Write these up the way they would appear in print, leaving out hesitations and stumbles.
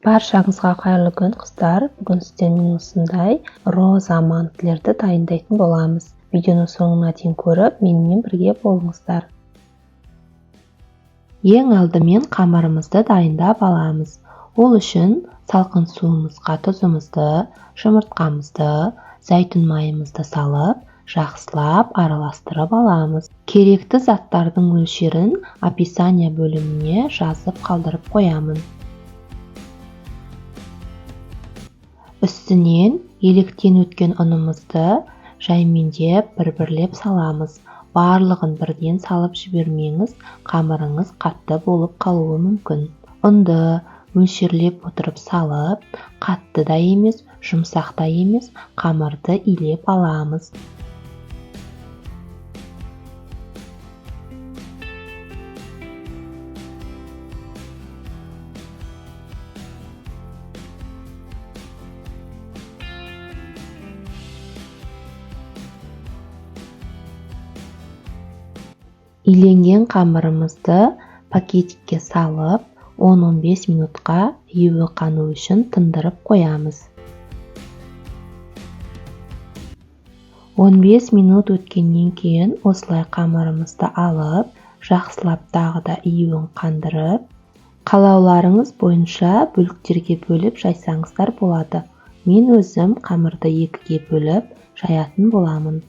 Баршаңызға қайырлы күн, қыздар. Бүгін сіздермен осындай роза мантілерді дайындайтын боламыз. Видеоны соңына дейін көріп, менімен бірге болыңыздар. Ең алдымен қамырымызды дайындап аламыз. Ол үшін салқын суымызға тұзымызды, жұмыртқамызды, зәйтүн майымызды салып, жақсылап араластырып аламыз. Керекті заттардың мөлшерін описание бөліміне жазып қалдырып қоямын. Үстінен електен өткен ұнымызды жаймендеп бір-бірлеп саламыз. Барлығын бірден салып жібермеңіз, қамырыңыз қатты болып қалуы мүмкін. Ұнды мөлшерлеп отырып салып, қатты да емес, жұмсақ та емес, қамырды илеп аламыз. Иленген қамырымызды пакетикке салып, 10-15 минутқа июі қану үшін тындырып қоямыз. 15 минут өткеннен кейін осылай қамырымызды алып, жақсылап тағы да июін қандырып, қалауларыңыз бойынша бөліктерге бөліп жайсаңыздар болады. Мен өзім қамырды 2-ге бөліп жаятын боламын.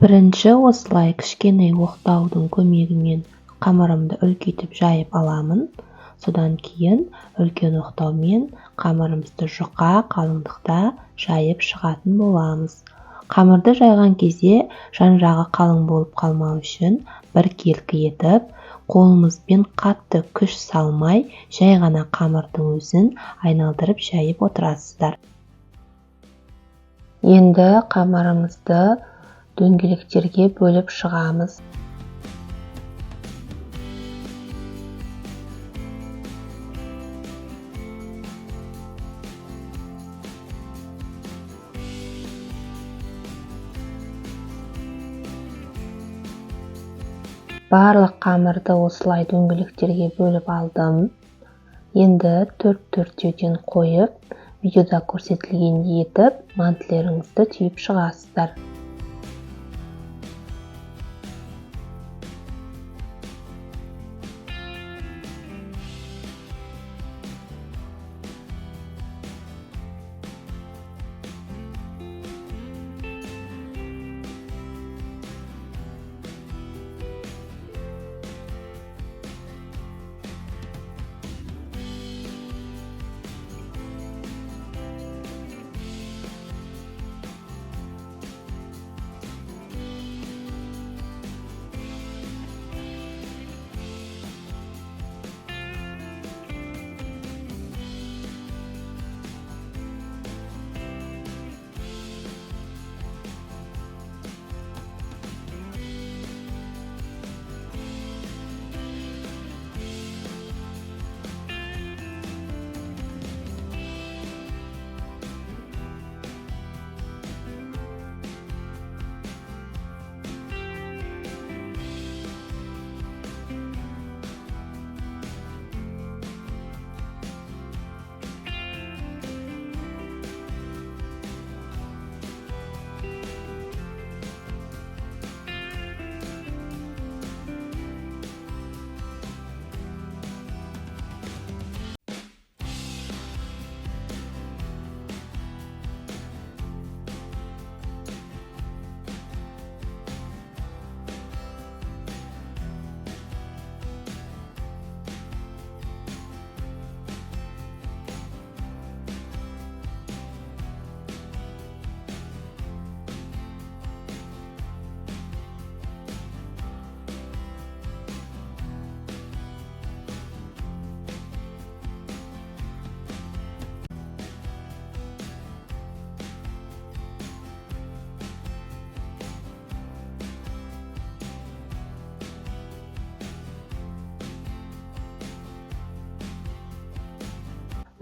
Бірінші осылай кішкене оқтаудың көмегімен қамырымды үлкейтіп жайып аламын. Содан кейін үлкен оқтаумен қамырымызды жұқа қалыңдықта жайып шығатын боламыз. Қамырды жайған кезде жан-жағы қалың болып қалмау үшін біркелкі етіп, қолымызбен қатты күш салмай, жай ғана қамырдың өзін айналдырып жайып отырасыздар. Енді қамырымызды дөңгелектерге бөліп шығамыз. Барлық қамырды осылай дөңгелектерге бөліп алдым. Енді 4-4-теуден қойып, видеода көрсетілгендей етіп, мантілеріңізді түйіп шығасыздар.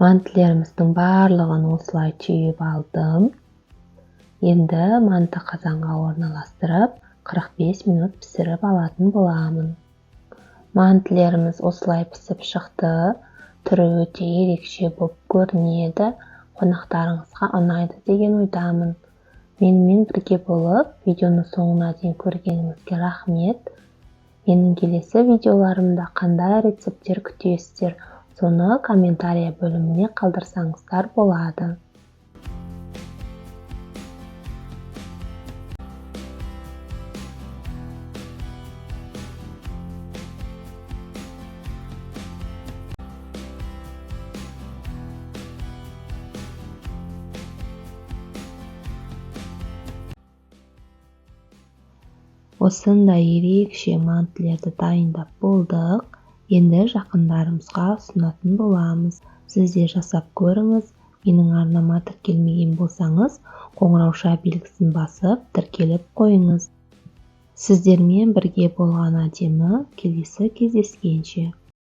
Мантілеріміздің барлығын осылай түйіп алдым. Енді манты қазанға орналастырып, 45 минут пісіріп алатын боламын. Мантілеріміз осылай пісіп шықты. Түрі өте ерекше болып көрінеді. Қонақтарыңызға ұнайды деген ойдамын. Менімен бірге болып, видеоны соңына дейін көргеніңізге рахмет. Менің келесі видеоларымда қандай рецепттер күтесіздер, соны комментария бөліміне қалдырсаңыздар болады. Осындай ерекше мантілерді дайындап болдық. Енді жақындарымызға ұсынатын боламыз. Сіздер жасап көріңіз. Менің арнама тіркелмеген болсаңыз, қоңырауша белгісін басып, тіркеліп қойыңыз. Сіздермен бірге болған әдемі. Келесі кездескенше.